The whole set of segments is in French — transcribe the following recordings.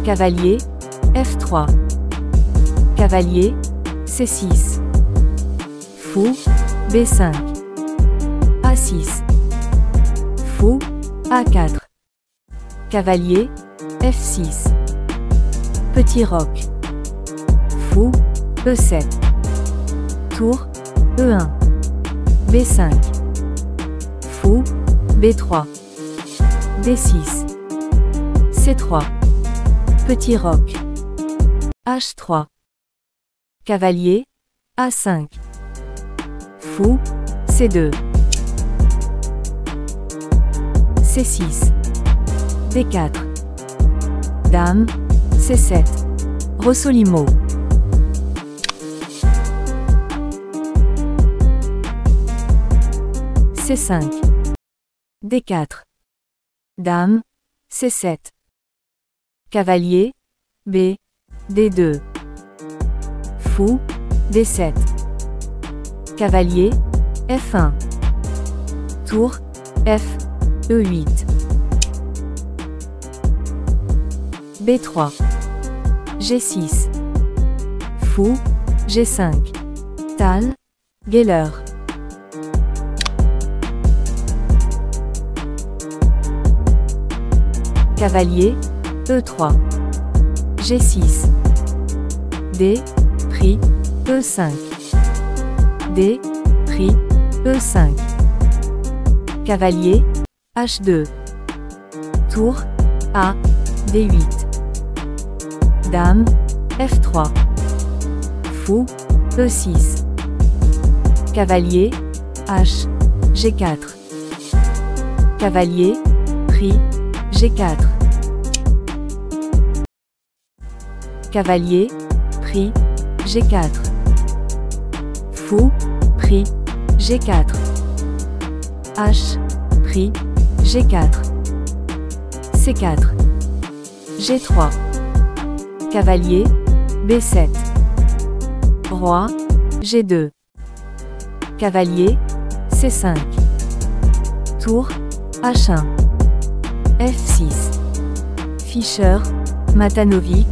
Cavalier, F3. Cavalier, C6. Fou, B5. A6. Fou, A4. Cavalier, F6. Petit roc. Fou, E7. Tour, E1. B5. Fou, B3. D6. C3. Petit roc. H3. Cavalier, A5. Fou, C2. C6. D4. Dame, C7. Rossolimo. C5. D4. Dame, C7. Cavalier, B, D2. Fou, D7. Cavalier, F1. Tour, F, E8. B3. G6. Fou, G5. Tal, Geller. Cavalier, E3. G6. D, pris, E5. D, pris, E5. Cavalier, H2. Tour, A, D8. Dame, F3. Fou, E6. Cavalier, H, G4. Cavalier, pris, G4. Cavalier, pris, G4. Fou, pris, G4. H, pris, G4. C4. G3. Cavalier, B7. Roi, G2. Cavalier, C5. Tour, H1. F6. Fischer, Matanovic,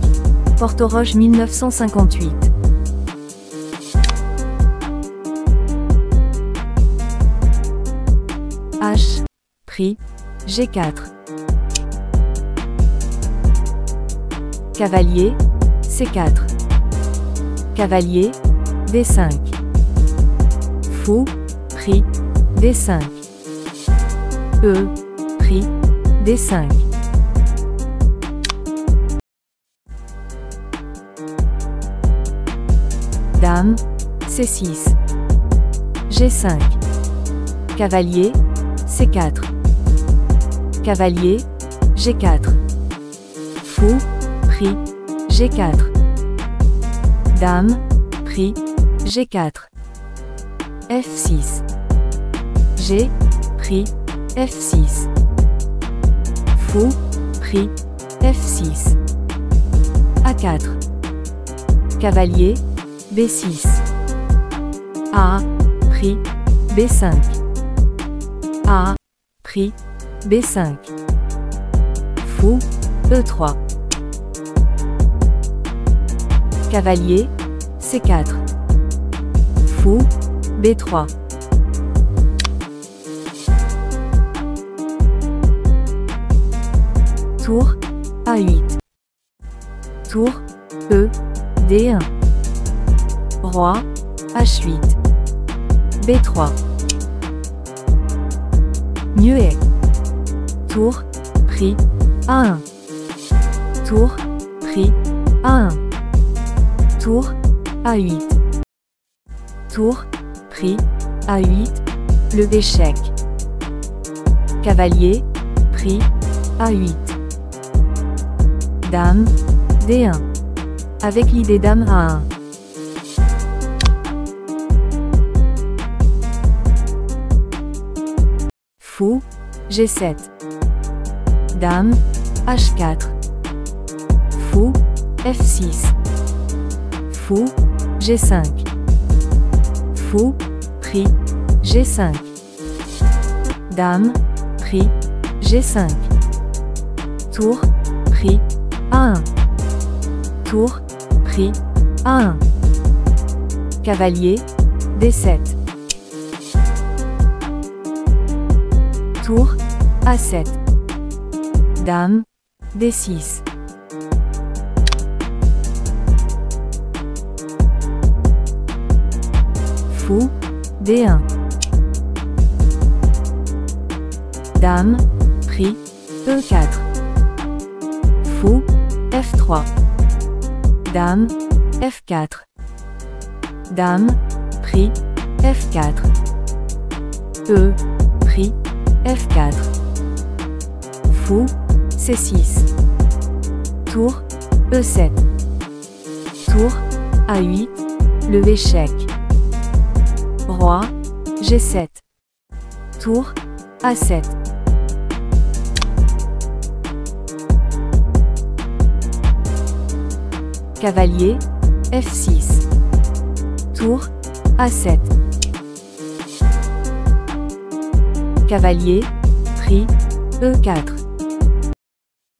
Portoroge 1958. H, pris, G4. Cavalier, C4. Cavalier, D5. Fou, pris, D5. E, pris, D5. Dame, C6. G5. Cavalier, C4. Cavalier, G4. Fou, pris, G4. Dame, pris, G4. F6. G, pris, F6. Fou, pris, F6. A4. Cavalier, B6. A, pris, B5. A, pris, B5. Fou, E3. Cavalier, C4. Fou, B3. Tour, A8. Tour, E, D1. Roi, H8. B3. Muet. Tour, pris, A1. Tour, pris, A1. Tour, A8. Tour, pris, A8, le échec. Cavalier, pris, A8. Dame, D1. Avec l'idée dame A1. Fou, G7. Dame, H4. Fou, F6. Fou, G5. Fou, pris, G5. Dame, pris, G5. Tour, pris, A1. Tour, pris, A1. Cavalier, D7. Tour, A7. Dame, D6. Fou, D1. Dame, pris, E4. Fou, F3. Dame, F4. Dame, pris, F4. E, pris, F4. Fou, C6. Tour, E7. Tour, A8, le échec. Roi, G7. Tour, A7. Cavalier, F6. Tour, A7. Cavalier, pris, E4.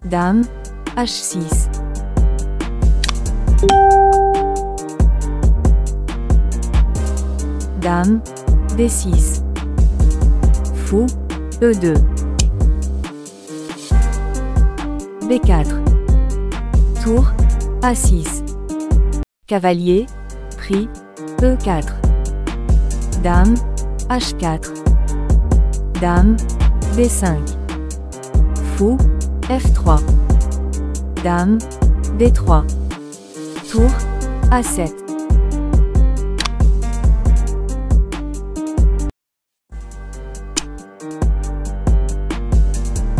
Dame, H6. Dame, D6. Fou, E2. B4. Tour, A6. Cavalier, pris, E4. Dame, H4. Dame, D5. Fou, F3. Dame, D3. Tour, A7.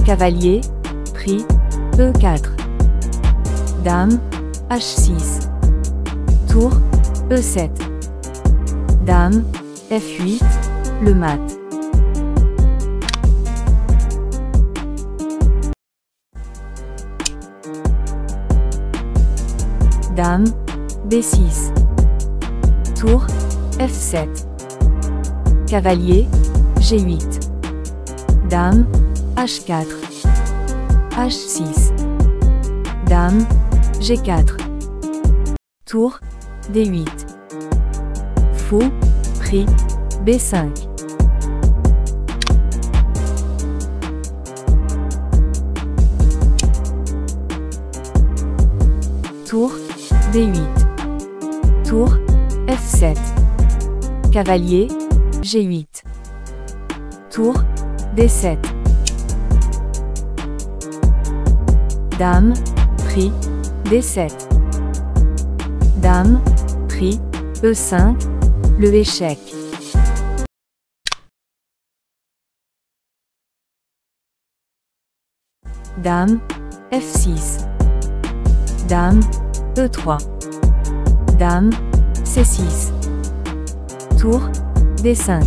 Cavalier, pris, E4. Dame, H6. Tour, E7. Dame, F8, le mat. Dame, B6. Tour, F7. Cavalier, G8. Dame, H4. H6. Dame, G4. Tour, D8. Fou, pris, B5. Tour, D8. Tour, F7. Cavalier, G8. Tour, D7. Dame, pris, D7. Dame, pris, E5, le échec. Dame, F6. Dame, E3. Dame, C6. Tour, D5.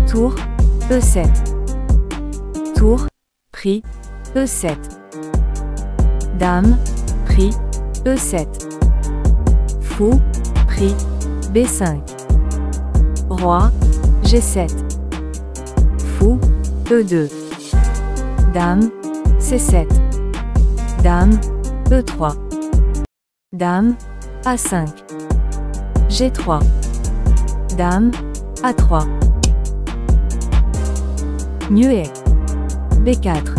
Tour, E7. Tour, pris, E7. Dame, pris, E7. Fou, pris, B5. Roi, G7. Fou, E2. Dame, C7. Dame, E3. Dame, A5. G3. Dame, A3. Muet. B4.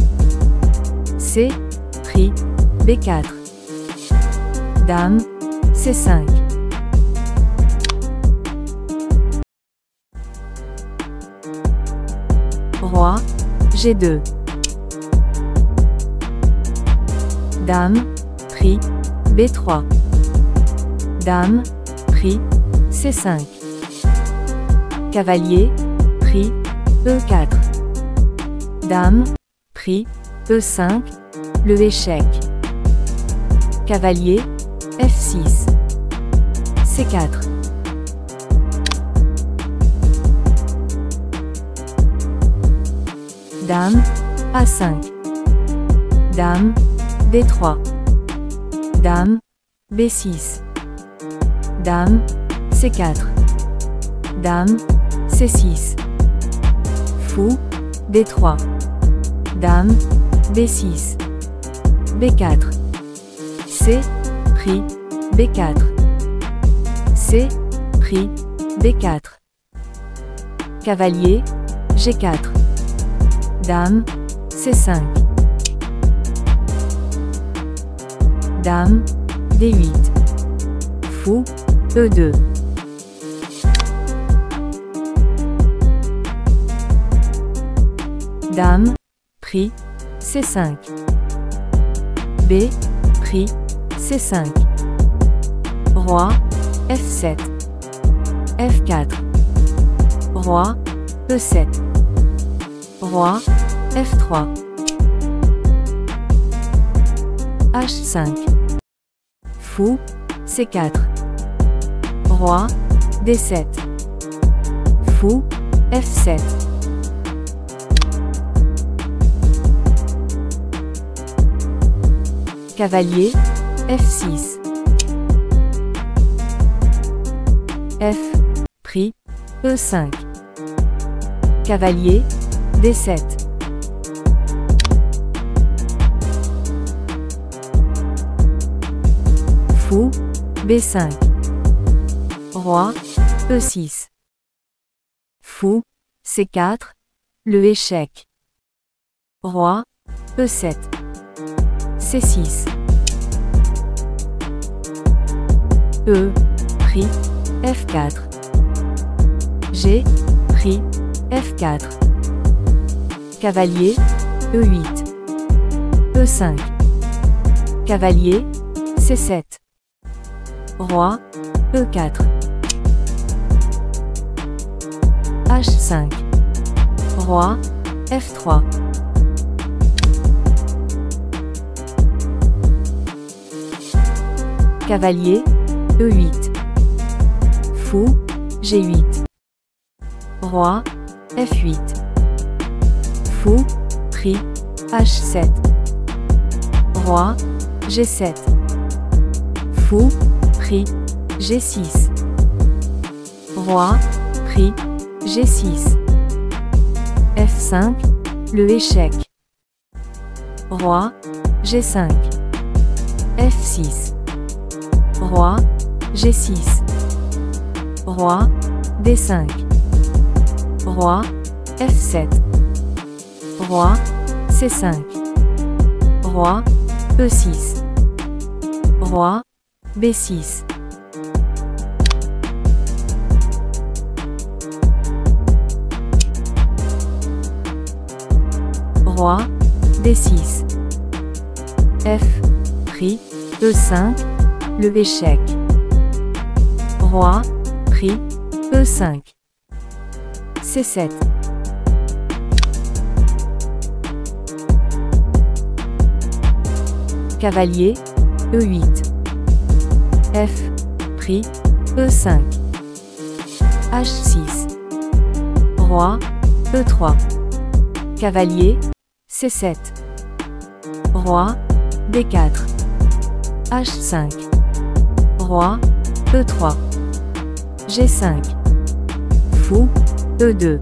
C, pris, B4. Dame, C5. Roi, G2. Dame, pris, B3. Dame, pris, C5. Cavalier, pris, E4. Dame, pris, E5, le échec. Cavalier, F6. C4. Dame, A5. Dame, D3. Dame, B6. Dame, C4. Dame, C6. Fou, D3. Dame, B6. B4. C, pris, B4. C, pris, B4. Cavalier, G4. Dame, C5. Dame, D8. Fou, E2. Dame, pris, C5. B, pris, C5. Roi, F7. F4. Roi, E7. Roi, F3. H5. Fou, C4. Roi, D7. Fou, F7. Cavalier, F6. F, pris, E5. Cavalier, D7. Fou, B5. Roi, E6. Fou, C4, le échec. Roi, E7. C6. E, pris, F4. G, pris, F4. Cavalier, E8. E5. Cavalier, C7. Roi, E4. H5. Roi, F3. Cavalier, E8. Fou, G8. Roi, F8. Fou, pris, H7. Roi, G7. Fou, pris, G6. Roi, pris, G6. F5, le échec. Roi, G5. F6. Roi, G6. Roi, D5. Roi, F7. Roi, C5. Roi, E6. Roi, B6. Roi, D6. F, pris, E5, le échec. Roi, pris, E5. C7. Cavalier, E8. F, pris, E5. H6. Roi, E3. Cavalier, C7. Roi, D4. H5. Roi, E3. G5. Fou, E2.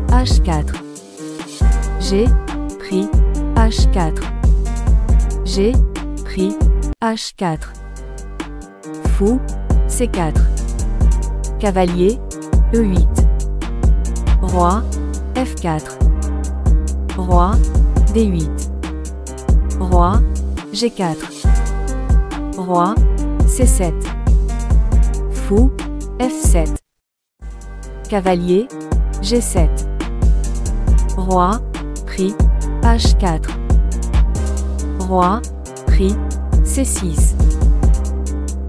H4. G, pris, H4. G, pris, H4. Fou, C4. Cavalier, E8. Roi, F4. Roi, D8. Roi, G4. Roi, C7. Fou, F7. Cavalier, G7. Roi, pris, H4. Roi, pris, C6.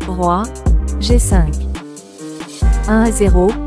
Roi, G5. 1-0.